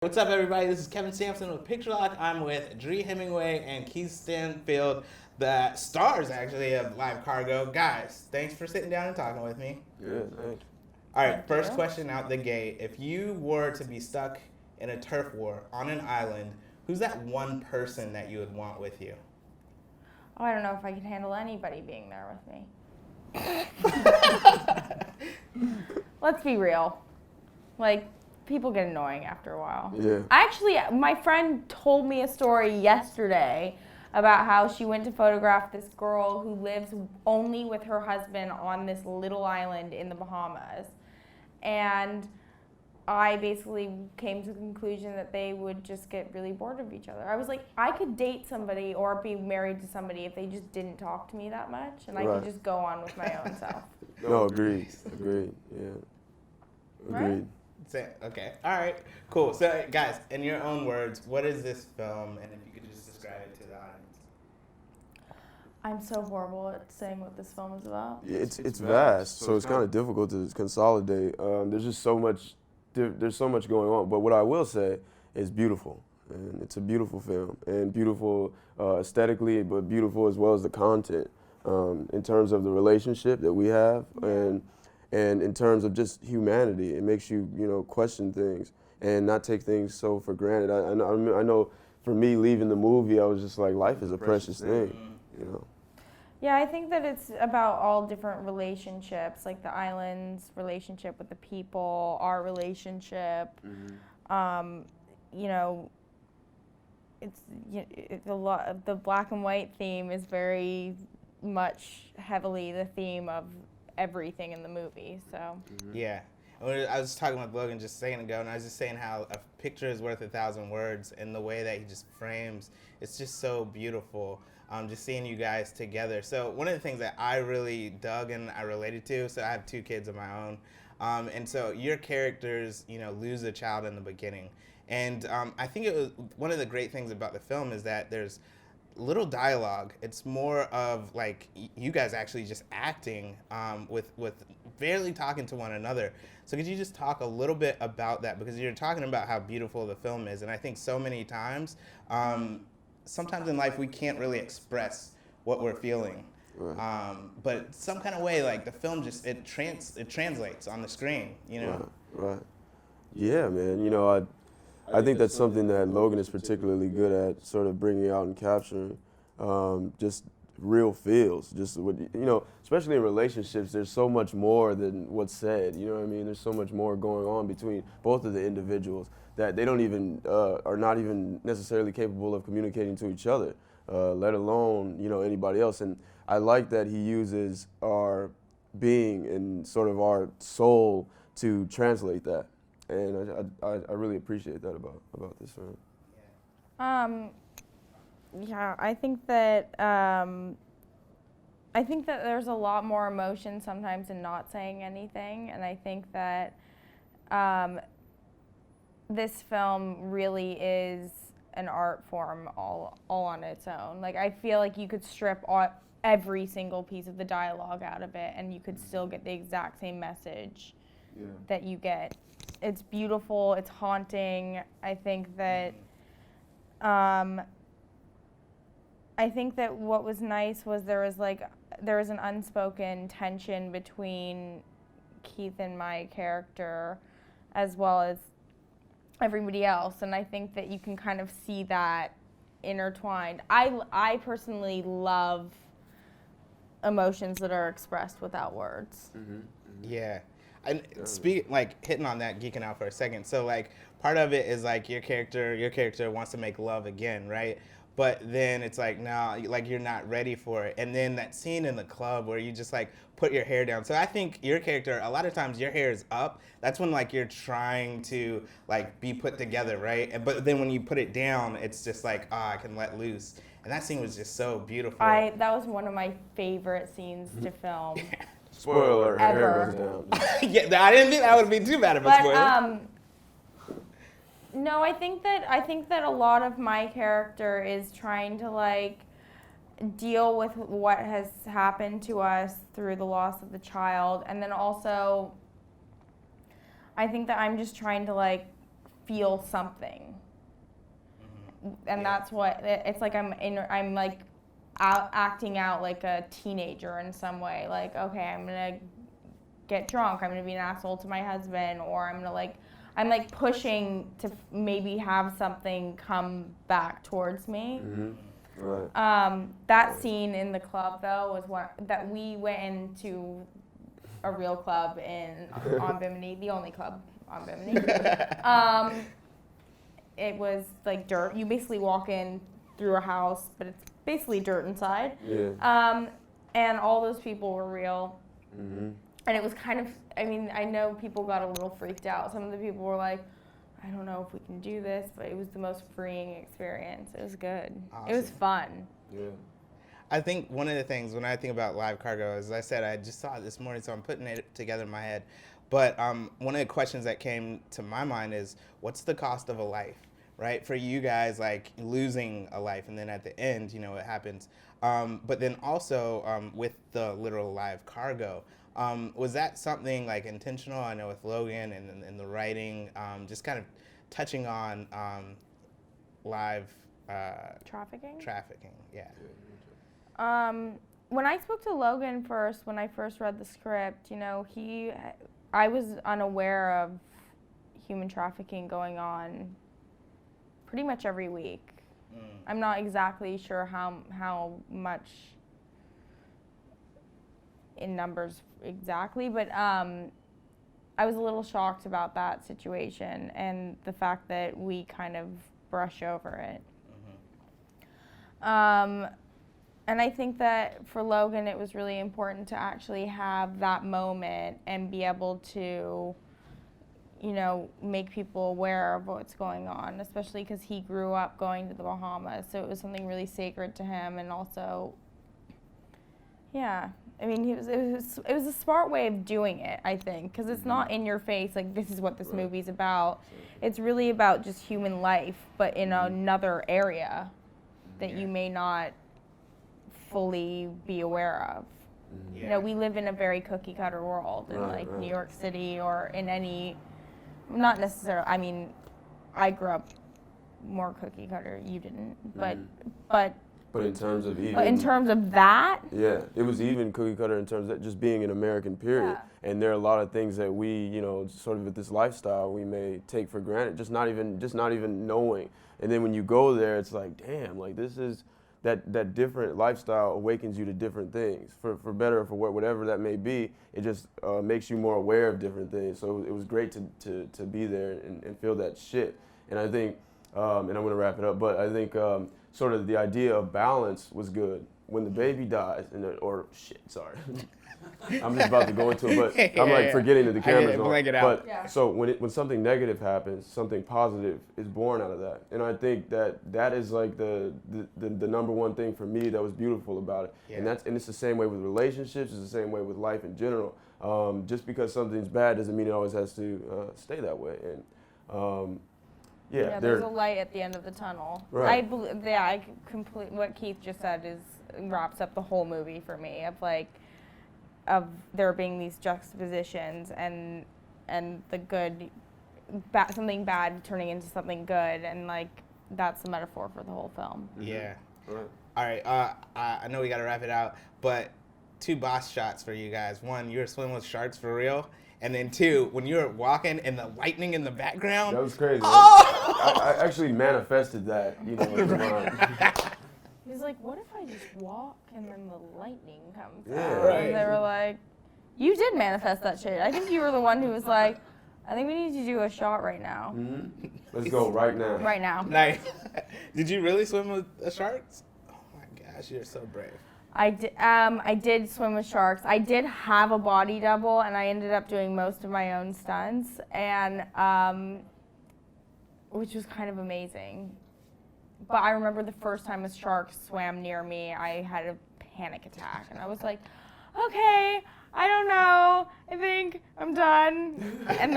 What's up, everybody? This is Kevin Sampson with Picture Lock. I'm with Dree Hemingway and Keith Stanfield, the stars, actually, of Live Cargo. Guys, thanks for sitting down and talking with me. Yeah, thanks. All right, Thank first you. question out the gate. If you were to be stuck in a turf war on an island, who's that one person that you would want with you? Oh, I don't know if I could handle anybody being there with me. Let's be real. Like, people get annoying after a while. Yeah. My friend told me a story yesterday about how she went to photograph this girl who lives only with her husband on this little island in the Bahamas. And I basically came to the conclusion that they would just get really bored of each other. I was like, I could date somebody or be married to somebody if they just didn't talk to me that much, and I Right. could just go on with my own self. No, agreed. Agreed. Yeah. Right? Agreed. Okay, all right, cool. So, guys, in your own words, what is this film, and if you could just describe it to the audience? I'm so horrible at saying what this film is about. Yeah, it's vast, so it's kind of difficult to consolidate. There's just so much. There's so much going on. But what I will say is beautiful, and it's a beautiful film, and beautiful aesthetically, but beautiful as well as the content. In terms of the relationship that we have, and in terms of just humanity, it makes you question things and not take things so for granted. I know for me leaving the movie, I was just like, life is a precious thing, Yeah, I think that it's about all different relationships, like the island's relationship with the people, our relationship. It's a lot of the black and white theme is very much heavily the theme of everything in the movie. So Yeah. I was talking with Logan just a second ago, and I was just saying how a picture is worth 1,000 words, and the way that he just frames, it's just so beautiful. Just seeing you guys together. So one of the things that I really dug and I related to, so I have 2 kids of my own, and so your characters, lose a child in the beginning. And I think it was one of the great things about the film is that there's little dialogue. It's more of like you guys actually just acting with barely talking to one another. So could you just talk a little bit about that, because you're talking about how beautiful the film is, and I think so many times, sometimes in life we can't really express what we're feeling, but some kind of way, like the film just it translates on the screen. Right. Yeah, man. I think that's something that Logan is particularly good at, sort of bringing out and capturing, just real feels. Just what especially in relationships, there's so much more than what's said. You know what I mean? There's so much more going on between both of the individuals that they don't even are not even necessarily capable of communicating to each other, let alone anybody else. And I like that he uses our being and sort of our soul to translate that. And I really appreciate that about this film. Yeah, I think that there's a lot more emotion sometimes in not saying anything, and I think that this film really is an art form all on its own. Like, I feel like you could strip every single piece of the dialogue out of it, and you could still get the exact same message that you get. It's beautiful. It's haunting. I think that what was nice was there was an unspoken tension between Keith and my character, as well as everybody else, and I think that you can kind of see that intertwined. I personally love emotions that are expressed without words. Yeah. And hitting on that, geeking out for a second. So like part of it is like your character wants to make love again, right? But then it's like, no, like you're not ready for it. And then that scene in the club where you just like put your hair down. So I think your character, a lot of times your hair is up. That's when like you're trying to like be put together, right? But then when you put it down, it's just like, I can let loose. And that scene was just so beautiful. That was one of my favorite scenes to film. Spoiler, her hair goes down. Yeah, I didn't think that would be too bad of a spoiler. No, I think that a lot of my character is trying to like deal with what has happened to us through the loss of the child, and then also I think that I'm just trying to like feel something. And that's what it's like. I'm like acting out like a teenager in some way. Like, okay, I'm gonna get drunk. I'm gonna be an asshole to my husband, or I'm like pushing to maybe have something come back towards me. Right. That scene in the club though was one that we went into a real club on Bimini, the only club on Bimini. It was like dirt. You basically walk in through a house, but it's basically dirt inside. Yeah. And all those people were real. Mm-hmm. And it was kind of, I mean, I know people got a little freaked out. Some of the people were like, I don't know if we can do this, but it was the most freeing experience. It was good. Awesome. It was fun. Yeah. I think one of the things when I think about live cargo, as I said, I just saw it this morning, so I'm putting it together in my head. But one of the questions that came to my mind is, what's the cost of a life, right? For you guys, like losing a life, and then at the end, you know, it happens. But then also with the literal live cargo, was that something like intentional? I know with Logan and the writing, just kind of touching on live Trafficking? Trafficking, yeah. When I spoke to Logan first, when I first read the script, you know, I was unaware of human trafficking going on pretty much every week. I'm not exactly sure how much in numbers exactly, but I was a little shocked about that situation and the fact that we kind of brush over it. And I think that for Logan, it was really important to actually have that moment and be able to, you know, make people aware of what's going on, especially because he grew up going to the Bahamas, so it was something really sacred to him. And also, yeah, I mean, it was a smart way of doing it, I think, because it's not in your face, like, this is what this movie's about. It's really about just human life, but in another area that you may not fully be aware of. Yeah. You know, we live in a very cookie cutter world in Right. New York City or in any, not necessarily, I mean, I grew up more cookie cutter, you didn't, but in terms of even, but in terms of that, yeah, it was even cookie cutter in terms of just being an American, period. Yeah. And there are a lot of things that we, you know, sort of with this lifestyle, we may take for granted, just not even knowing. And then when you go there, it's like, damn, like this is that different lifestyle awakens you to different things, for better or for whatever that may be. It just makes you more aware of different things. So it was great to be there and feel that shit. And I think, and I'm gonna wrap it up, but I think sort of the idea of balance was good. When the baby dies, I'm just about to go into it, but I'm like forgetting that the camera's on. Blank it out. But so when something negative happens, something positive is born out of that, and I think that is like the number one thing for me that was beautiful about it. Yeah. And it's the same way with relationships. It's the same way with life in general. Just because something's bad doesn't mean it always has to stay that way. And there's a light at the end of the tunnel. Right. I believe, yeah, I completely, what Keith just said wraps up the whole movie for me, of there being these juxtapositions and the good, something bad turning into something good, and like that's the metaphor for the whole film. Yeah. Right. All right. I know we got to wrap it out, but 2 boss shots for you guys. 1, you were swimming with sharks for real. And then 2, when you were walking and the lightning in the background. That was crazy. Oh! I actually manifested that, you know, in my mind. He's like, what if I just walk and then the lightning comes Yeah. out? Right. And they were like, you did manifest that shit. I think you were the one who was like, I think we need to do a shot right now. Mm-hmm. Let's go right now. Right now. Nice. Did you really swim with the sharks? Oh my gosh, you're so brave. I did swim with sharks. I did have a body double, and I ended up doing most of my own stunts, and which was kind of amazing. But I remember the first time a shark swam near me, I had a panic attack, and I was like, okay, I don't know, I think I'm done. And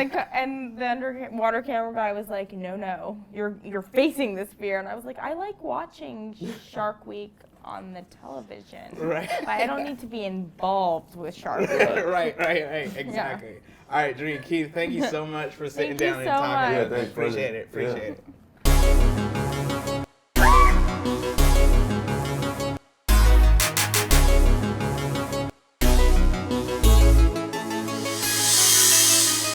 the underwater camera guy was like, no, you're facing this fear. And I was like, I like watching Shark Week on the television. Right. But I don't need to be involved with Shark Week. right, exactly. All right, Dree, Keith, thank you so much for sitting Thank you down and so talking. much. Yeah, thanks, Appreciate brother. it.